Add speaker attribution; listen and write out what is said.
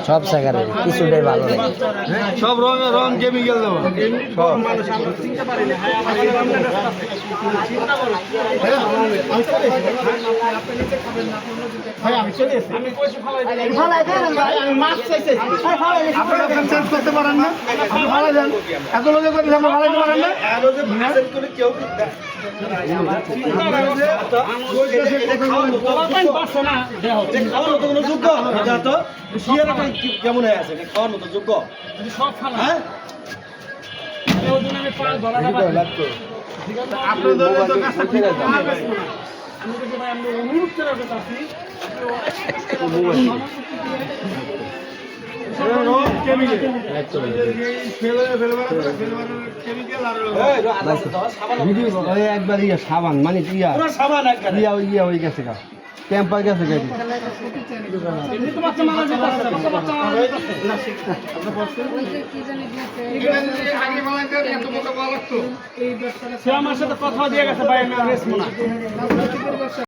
Speaker 1: সব জায়গায় কিছুটাই ভালো
Speaker 2: সব রং কেমিক্যাল দেবো করতে পারেন না ভালো যান এত লোকে করে ভালো পারেন না কেমন হয়ে আছে খাওয়ার মতো যোগ্য হ্যাঁ একবার ইয়া সাবান মানে ইয়া ইয়া হয়ে গেছে ক্যাম্পার গেছে সে আমার সাথে কথা দিয়ে গেছে ভাই আমি